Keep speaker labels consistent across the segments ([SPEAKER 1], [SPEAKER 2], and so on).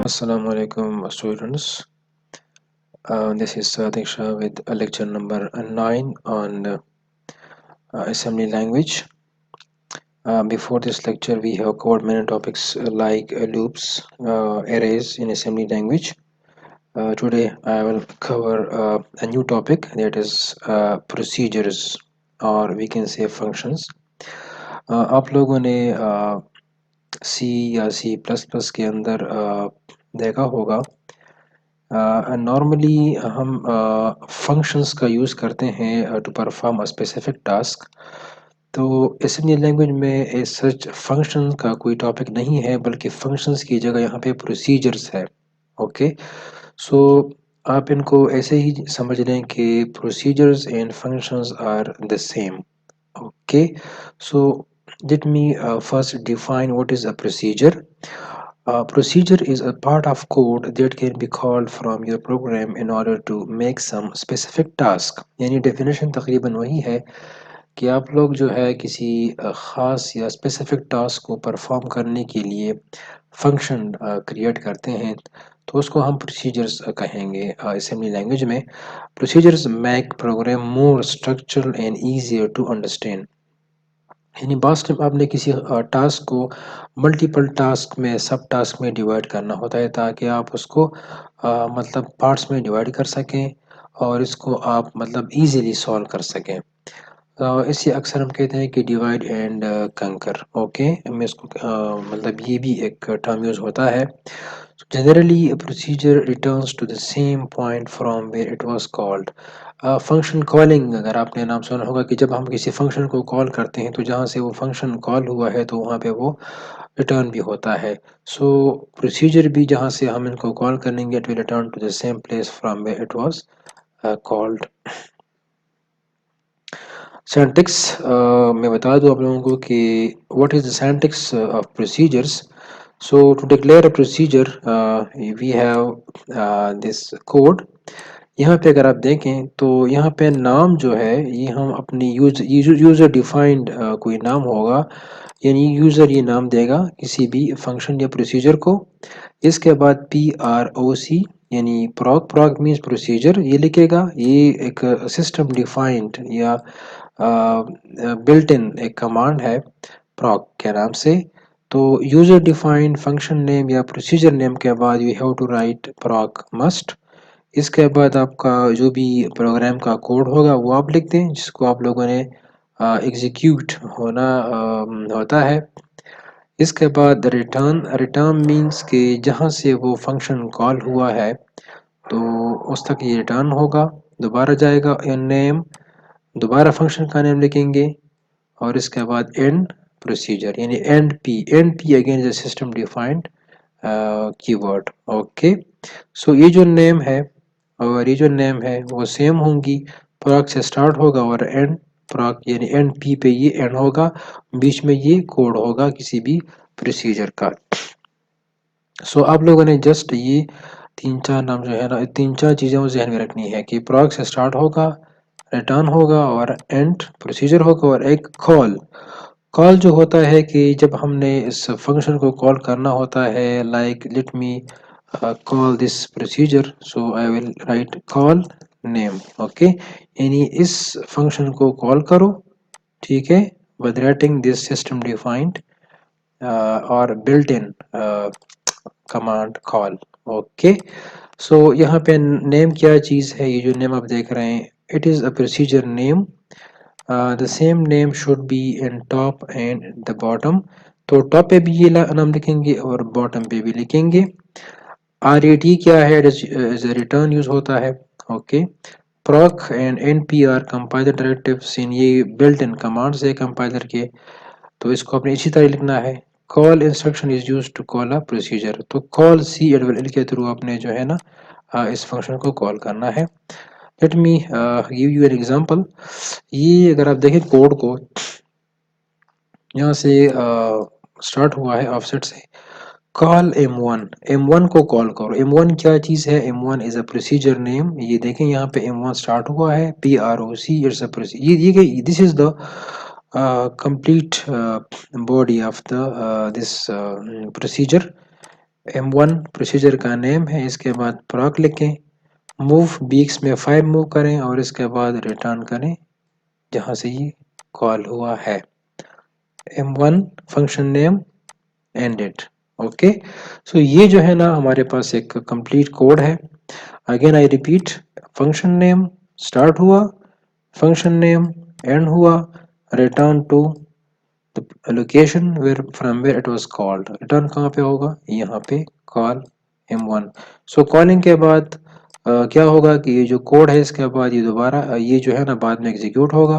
[SPEAKER 1] Assalamu alaikum students. This is Sadiq Shah with lecture number 9 on assembly language. Before this lecture we have covered many topics like loops, arrays in assembly language. Today I will cover a new topic, that is procedures, or we can say functions. आप लोगों ने C या C++ के अंदर देखा होगा normally हम functions का यूज़ करते हैं to perform a specific task. तो असेंबली लैंग्वेज में ए सच फंक्शन का कोई टॉपिक नहीं है, बल्कि फंक्शंस की जगह यहाँ पे प्रोसीजर्स है। ओके, सो आप इनको ऐसे ही समझ लें कि procedures and functions are the same. Okay, so let me first define what is a procedure. Procedure is a part of code that can be called from your program in order to make some specific task. यानी definition तकरीबन वही है कि आप लोग जो है किसी ख़ास या specific task को perform करने के लिए function create करते हैं, तो उसको हम procedures कहेंगे assembly language में। Procedures make program more structured and easier to understand. यानी बास टाइम आपने किसी टास्क को मल्टीपल टास्क में, सब टास्क में डिवाइड करना होता है, ताकि आप उसको मतलब पार्ट्स में डिवाइड कर सकें और इसको आप मतलब इजीली सॉल्व कर सकें। इसे अक्सर हम कहते हैं कि डिवाइड एंड कंकर। ओके, मैं इसको मतलब ये भी एक टर्म यूज़ होता है। Generally procedure returns to the same point from where it was called. Function calling, अगर आपने नाम सुना होगा कि जब हम किसी फंक्शन को कॉल करते हैं तो जहाँ से वो फंक्शन कॉल हुआ है तो वहाँ पे वो रिटर्न भी होता है। सो प्रोसीजर भी जहाँ से हम इनको कॉल करेंगे, it will return to the same place from where it was called. Syntax मैं बता दूं आप लोगों को कि what is the syntax of procedures. So to declare a procedure we have this code. यहाँ पे अगर आप देखें तो यहाँ पे नाम जो है ये हम अपनी यूज़र डिफाइंड कोई नाम होगा, यानी यूज़र ये नाम देगा किसी भी फंक्शन या प्रोसीजर को। इसके बाद PROC यानी प्रॉक मीन्स प्रोसीजर ये लिखेगा। ये एक सिस्टम डिफाइंड या बिल्ट इन एक कमांड है प्रॉक के नाम से। तो यूज़र डिफाइंड फंक्शन नेम या प्रोसीजर नेम के बाद you have to write proc must. इसके बाद आपका जो भी प्रोग्राम का कोड होगा वो आप लिख दें, जिसको आप लोगों ने एग्जीक्यूट होना होता है। इसके बाद रिटर्न मीन्स कि जहाँ से वो फंक्शन कॉल हुआ है तो उस तक ये रिटर्न होगा, दोबारा जाएगा। नेम, दोबारा फंक्शन का नेम लिखेंगे और इसके बाद एंड प्रोसीजर यानी end P again is system defined keyword. Okay, so ये जो नेम है और ये जो नेम है वो सेम होंगी। प्रॉक से स्टार्ट होगा और एंड प्रॉक यानी एंड पी पे ये एंड होगा, बीच में ये कोड होगा किसी भी प्रोसीजर का। सो आप लोगों ने जस्ट ये तीन चार नाम जो है ना, तीन चार चीज़ें वो जहन में रखनी है कि प्रॉक से स्टार्ट होगा, रिटर्न होगा और एंड प्रोसीजर होगा और एक कॉल। कॉल जो होता है कि जब हमने इस फंक्शन को कॉल करना होता है, like let me call this procedure, so I will write call name. Okay, यानी इस फंक्शन को कॉल करो, ठीक है, with writing this system defined और built in command call. Okay, so यहाँ पे नेम क्या चीज़ है, ये जो नेम आप देख रहे हैं, it is a procedure name. The same name should be in top and the bottom. तो टॉप पे भी ये नाम लिखेंगे और बॉटम पे भी लिखेंगे। RET क्या है, इज रिटर्न यूज होता है। Okay, proc end npr compiler directives, इन ये बिल्ट इन कमांड्स है कंपाइलर के, तो इसको आपने इसी तरह लिखना है। Call instruction is use to call a procedure, तो कॉल सी एडवल के थ्रू आपने जो है ना इस फंक्शन को कॉल करना है। Let me give you an example. ये अगर आप देखें कोड को, यहाँ से स्टार्ट हुआ है ऑफसेट से, कॉल M1 को कॉल करो। M1 क्या चीज़ है, M1 is a procedure name. ये देखें यहाँ पे M1 स्टार्ट हुआ है, PROC इट्स अ प्रोसीजर, ये this is the complete body of the this procedure। M1 procedure का नेम है, इसके बाद proc लिखें, मूव बीक्स में 5 मूव करें और इसके बाद रिटर्न करें जहां से ये कॉल हुआ है। M1 function name ended। Okay, so ये जो है ना हमारे पास एक कंप्लीट कोड है। Again I repeat, function name start हुआ, फंक्शन नेम एंड हुआ, return to the location where from where it was called. Return कहाँ पे होगा, यहाँ पे कॉल M1। सो कॉलिंग के बाद क्या होगा कि ये जो कोड है इसके बाद ये दोबारा ये जो है ना बाद में एग्जीक्यूट होगा,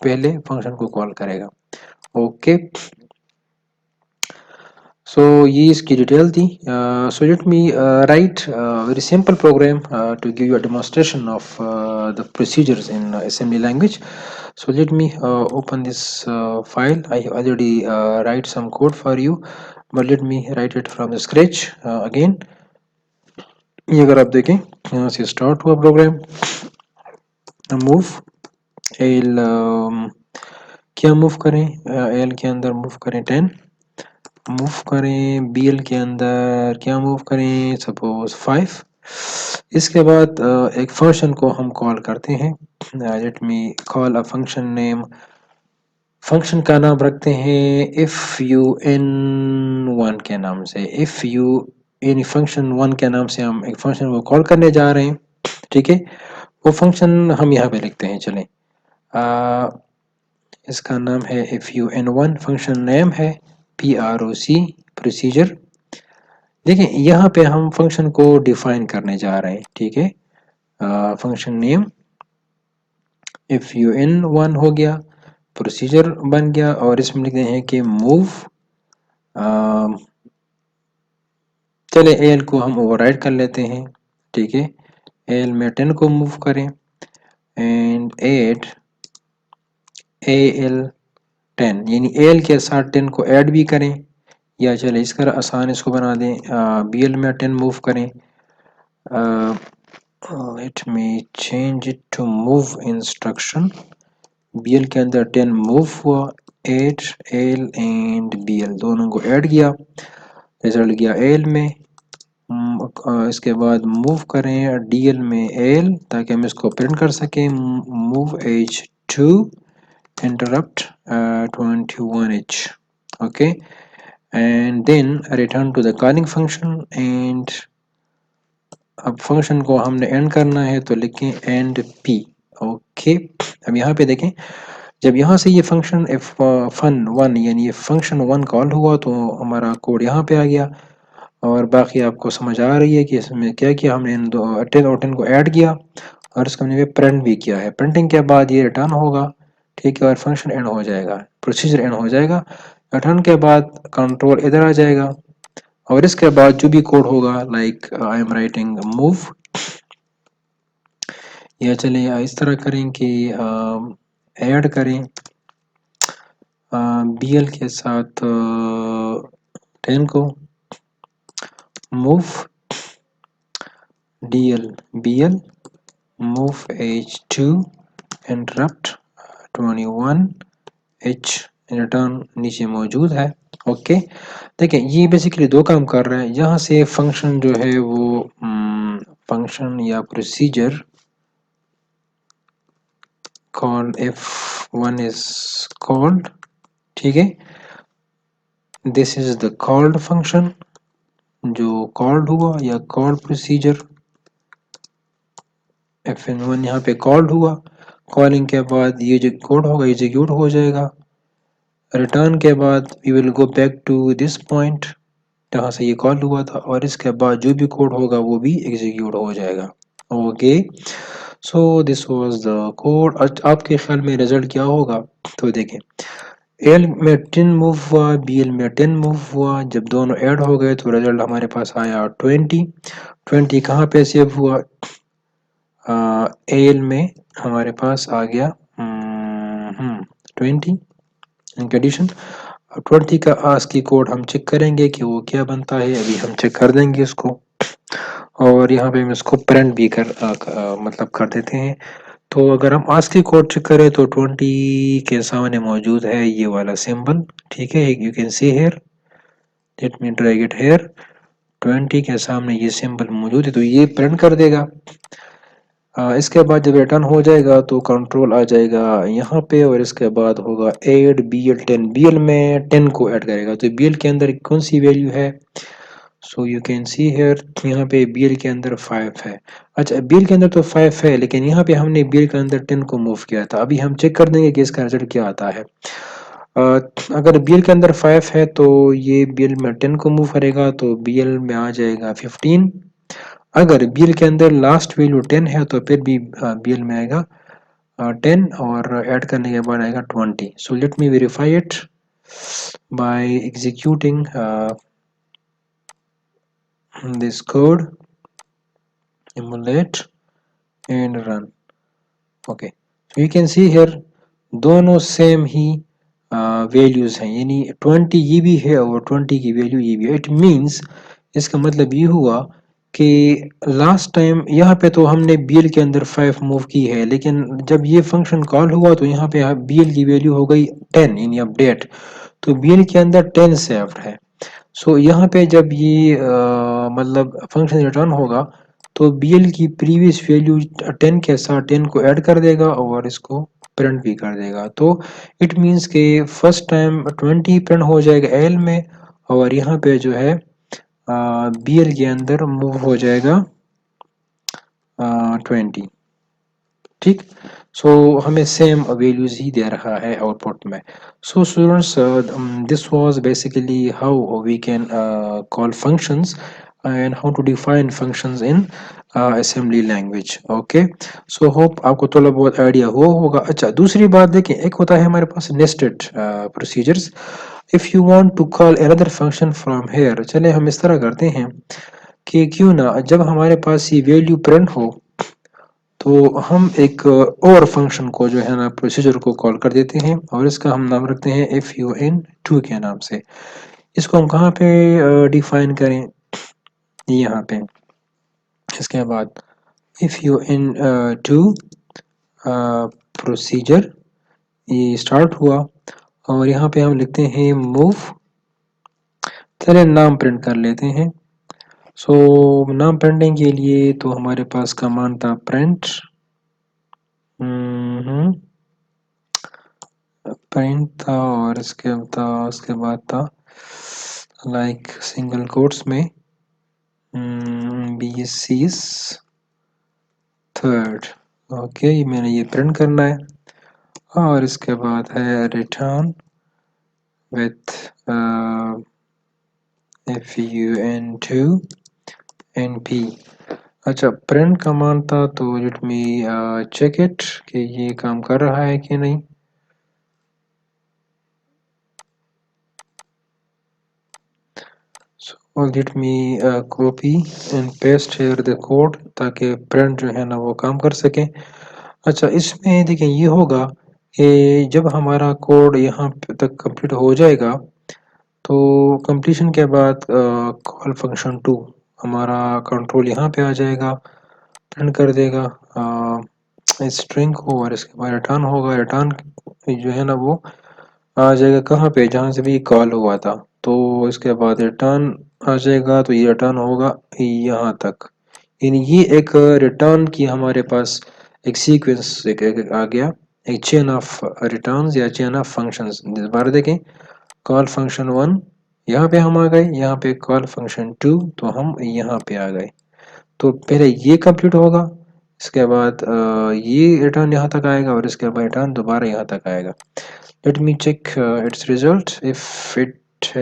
[SPEAKER 1] पहले फंक्शन को कॉल करेगा। ओके, so ये इसकी डिटेल थी। So let me write a very simple program to give you a demonstration of the procedures in assembly language. So let me open this file. I already write some code for you, but let me write it from the scratch again। ये अगर आप देखें यहाँ से start हुआ programme, move L, क्या move करें, L के अंदर मूव करें 10, मूव करें बी एल के अंदर क्या मूव करें, सपोज 5। इसके बाद एक फंक्शन को हम कॉल करते हैं। Late me call a function name, function का नाम रखते हैं इफ यू एन वन के नाम से। इफ यू यानी फंक्शन वन के नाम से हम एक फंक्शन को कॉल करने जा रहे हैं, ठीक है। वो फंक्शन हम यहाँ पे लिखते हैं, चलें इसका नाम है if you N one, function name है PROC प्रोसीजर। देखिए यहाँ पे हम फंक्शन को डिफाइन करने जा रहे हैं, ठीक है। Function name if you N one हो गया, प्रोसीजर बन गया और इसमें लिखते हैं कि मूव, चले एल को हम ओवरराइड कर लेते हैं, ठीक है। एल में 10 को मूव करें एंड एड AL 10, यानी एल के साथ 10 को ऐड भी करें, या चले इस तरह आसान इसको बना दें, BL में 10 मूव करें। Let me change it to move instruction. BL के अंदर 10 मूव हुआ, 8 एल एंड BL दोनों को ऐड किया, रिजल्ट गया एल में। इसके बाद मूव करें DL में एल ताकि हम इसको प्रिंट कर सकें, move H2 interrupt 21H, okay, and then return to the calling function। and अब फंक्शन को हमने एंड करना है तो लिखें एंड P। ओके, अब यहाँ पे देखें जब यहाँ से ये फंक्शन फन वन यानी ये फंक्शन वन कॉल हुआ तो हमारा कोड यहाँ पे आ गया, और बाकी आपको समझ आ रही है कि इसमें क्या किया हमने, इन दो 10 और 10 को ऐड किया और इसको हमने प्रिंट भी किया है। प्रिंटिंग के बाद ये रिटर्न होगा, ठीक है, और फंक्शन एंड हो जाएगा, प्रोसीजर एंड हो जाएगा। रिटर्न के बाद कंट्रोल इधर आ जाएगा और इसके बाद जो भी कोड होगा like I am writing move, या चले या इस तरह करें कि ऐड करें BL के साथ 10 को, move DL BL, move H2 interrupt 21H, return नीचे मौजूद है। ओके, देखिए ये बेसिकली दो काम कर रहा है। यहाँ से फंक्शन जो है वो फंक्शन या procedure called F1 is called, ठीक है, this is the called function जो कॉल्ड हुआ या कॉल्ड प्रोसीजर FN1 यहाँ पे कॉल्ड हुआ। कॉलिंग के बाद ये जो कोड होगा एग्जीक्यूट हो जाएगा। रिटर्न के बाद we will go back to this point जहाँ से ये कॉल हुआ था, और इसके बाद जो भी कोड होगा वो भी एग्जीक्यूट हो जाएगा। Okay, so this was the code. आपके ख्याल में रिजल्ट क्या होगा, तो देखें एल में 10 मूव हुआ, BL में 10 मूव हुआ, जब दोनों ऐड हो गए तो रिजल्ट हमारे पास आया 20। 20 कहाँ पे सेव हुआ, एल में हमारे पास आ गया 20 इनके एडिशन। 20 का ASCII कोड हम चेक करेंगे कि वो क्या बनता है, अभी हम चेक कर देंगे इसको, और यहाँ पे हम इसको प्रिंट भी मतलब कर देते हैं। तो अगर हम ASCII कोड चेक करें तो 20 के सामने मौजूद है ये वाला सिंबल, ठीक है, you can see here, let me drag it here. 20 کے سامنے یہ سمبل موجود ہے تو یہ پرنٹ کر دے گا. اس کے بعد جب ریٹرن ہو جائے گا تو کنٹرول آ جائے گا یہاں پہ اور اس کے بعد ہوگا add B L 10. B L میں 10 کو ایڈ کرے گا. تو بی ایل کے اندر کون سی ویلیو ہے؟ So you can see here یہاں پہ بی ایل کے اندر 5 ہے. اچھا بی ایل کے اندر تو 5 ہے لیکن یہاں پہ ہم نے بی ایل کے اندر 10 کو موو کیا تھا. ابھی ہم چیک کر دیں گے کہ اس کا رزلٹ کیا آتا ہے. اگر بی ایل کے اندر 5 ہے تو یہ بی ایل میں 10 کو موو کرے گا تو بی ایل میں آ جائے گا 15. اگر بی ایل کے اندر لاسٹ ویلو 10 ہے تو پھر بھی بی ایل میں آئے گا 10 اور ایڈ کرنے کے بعد آئے گا 20. So let me verify it by executing this code, emulate and run. Okay, so you can see here دونوں سیم ہی ویلیوز ہیں یعنی 20 یہ بھی ہے اور 20 کی ویلیو یہ بھی ہے. اٹ مینس اس کا مطلب یہ ہوا کہ لاسٹ ٹائم یہاں پہ تو ہم نے بی ایل کے اندر 5 موو کی ہے لیکن جب یہ فنکشن کال ہوا تو یہاں پہ بی ایل کی ویلیو ہو گئی 10 یعنی اپڈیٹ. تو بی ایل کے اندر 10 سیفڈ ہے. سو یہاں پہ جب یہ مطلب فنکشن ریٹرن ہوگا تو بی ایل کی پریویس ویلیو 10 کے ساتھ 10 کو ایڈ کر دے گا اور اس کو پرنٹ بھی کر دے گا. تو اٹ مینس کہ فرسٹ ٹائم 20 پرنٹ ہو جائے گا ایل میں اور یہاں پہ جو ہے بی ایل کے اندر موو ہو جائے گا 20. ٹھیک. سو ہمیں سیم ویلیوز ہی دے رہا ہے آؤٹ پٹ میں. So students this was basically how we can call functions and how to define functions in assembly language. Okay, so hope آپ کو تھوڑا بہت آئیڈیا ہوگا. اچھا دوسری بات دیکھیں ایک ہوتا ہے ہمارے پاس nested procedures. if you want to call another function from here چلے ہم اس طرح کرتے ہیں کہ کیوں نہ جب ہمارے پاس یہ ویلیو پرنٹ ہو تو ہم ایک اور فنکشن کو جو ہے نا پروسیجر کو کال کر دیتے ہیں اور اس کا ہم نام رکھتے ہیں fun2 کے نام سے. اس کو ہم کہاں پہ ڈیفائن کریں؟ یہاں پہ. اس کے بعد fun2 پروسیجر یہ اسٹارٹ ہوا اور یہاں پہ ہم لکھتے ہیں موو. چلے نام پرنٹ کر لیتے ہیں. سو نام پرنٹنگ کے لیے تو ہمارے پاس کمانڈ تھا پرنٹ تھا اور اس کے بعد تھا لائک سنگل کوٹس میں B S says third. Okay میں نے یہ پرنٹ کرنا ہے اور اس کے بعد ہے ریٹرن وتھ fun2 np. اچھا پرنٹ کمانڈ تھا تو لیٹ می چیک اٹ کہ یہ کام کر رہا ہے کہ نہیں. so let me copy and paste here the code تاکہ پرنٹ جو ہے نا وہ کام کر سکیں. اچھا اس میں دیکھیں یہ ہوگا کہ جب ہمارا کوڈ یہاں تک کمپلیٹ ہو جائے گا تو کمپلیشن کے بعد کال فنکشن 2 ہمارا کنٹرول یہاں پہ آ جائے گا پرنٹ کر دے گا اسٹرنگ کو اور اس کے بعد ریٹرن ہوگا. ریٹرن جو ہے نا وہ آ جائے گا کہاں پہ جہاں سے بھی کال ہوا تھا تو اس کے بعد ریٹرن آ جائے گا تو یہ ریٹرن ہوگا یہاں تک. یعنی یہ ایک ریٹرن کی ہمارے پاس ایک سیکوینس آ گیا ایک چین آف ریٹرنز یا چین آف فنکشنز. دوبارہ دیکھیں کال فنکشن 1 یہاں پہ ہم آ گئے یہاں پہ کال فنکشن 2 تو ہم یہاں پہ آ گئے. تو پہلے یہ کمپلیٹ ہوگا اس کے بعد یہ ریٹرن یہاں تک آئے گا اور اس کے بعد ریٹرن دوبارہ یہاں تک آئے گا. Let me check its result if it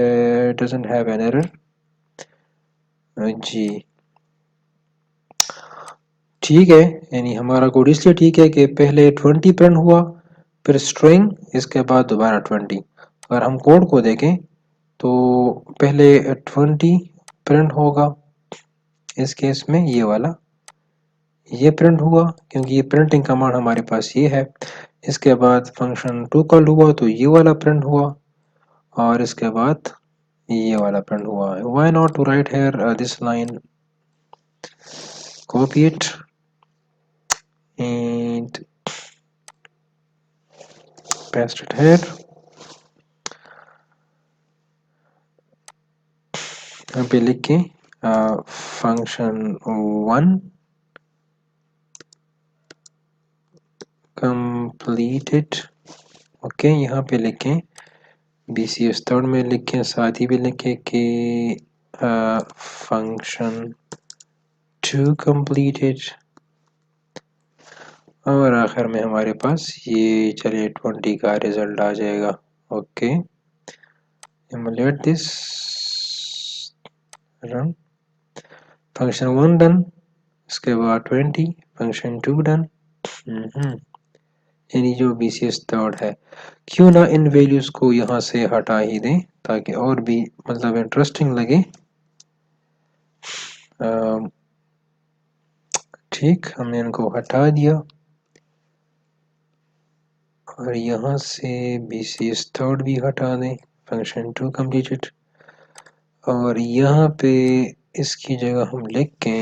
[SPEAKER 1] doesn't have an error. جی ٹھیک ہے یعنی ہمارا کوڈ اس لیے ٹھیک ہے کہ پہلے 20 پرنٹ ہوا پھر اسٹرنگ اس کے بعد دوبارہ 20. اگر ہم کوڈ کو دیکھیں تو پہلے 20 پرنٹ ہوگا اس کیس میں یہ والا یہ پرنٹ ہوا کیونکہ یہ پرنٹنگ کمانڈ ہمارے پاس یہ ہے. اس کے بعد فنکشن 2 کال ہوا تو یہ والا پرنٹ ہوا اور اس کے بعد یہ والا پرنٹ ہوا. why not to write here this line, copy it and paste it here. یہاں پہ لکھ کے function 1 completed. ओके, यहाँ पे लिखें BCS थर्ड में लिखें, साथ ही भी लिखें कि फंक्शन 2 completed, और आखिर में हमारे पास ये चलिए 20 का रिजल्ट आ जाएगा. Okay, emulate this, run. Function 1 done, इसके बाद 20, फंक्शन 2 डन. यानी जो BCS थर्ड है, क्यों ना इन वैल्यूज को यहाँ से हटा ही दें ताकि और भी मतलब इंटरेस्टिंग लगे. ठीक, हमने इनको हटा दिया और यहाँ से BCS थर्ड भी हटा दें, फंक्शन 2 completed, और यहाँ पे इसकी जगह हम लिख के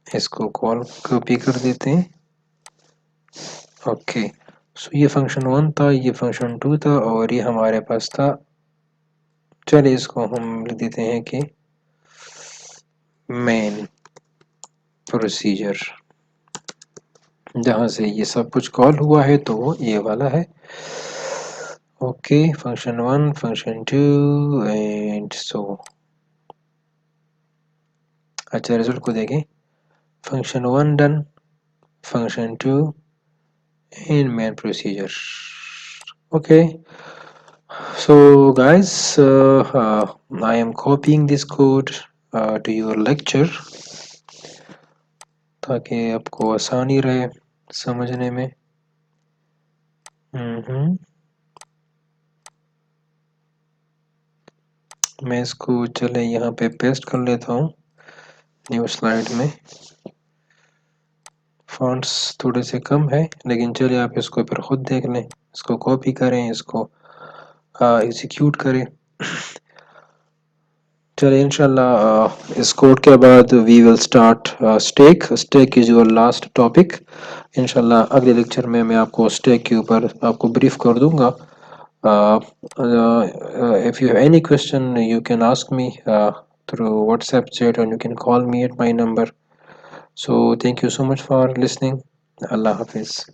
[SPEAKER 1] इसको कॉल कॉपी कर देते हैं. ओके, सो ये फंक्शन 1 था, ये फंक्शन 2 था, और ये हमारे पास था. चलिए इसको हम लिख देते हैं कि मेन प्रोसीजर, जहाँ से ये सब कुछ कॉल हुआ है तो वो ये वाला है. Okay, function 1, function 2 and so. अच्छा, रिजल्ट को देखें. Function 1 done, function 2 and main procedure. Okay, so guys, I am copying this code to your lecture ताकि आपको आसानी रहे समझने में. मैं इसको चले यहाँ पे पेस्ट कर लेता हूँ न्यू स्लाइड में. फॉन्ट्स थोड़े से कम है, लेकिन चलिए आप इसको फिर खुद देख लें. इसको कॉपी करें, इसको एग्जीक्यूट करें. चलिए इंशाल्लाह इस कोड के बाद we will start stack. Stack is your last topic. इंशाल्लाह अगले लेक्चर में मैं आपको स्टैक के ऊपर आपको ब्रीफ कर दूंगा. if you have any question you can ask me through WhatsApp chat, and you can call me at my number. So thank you so much for listening. Allah Hafiz.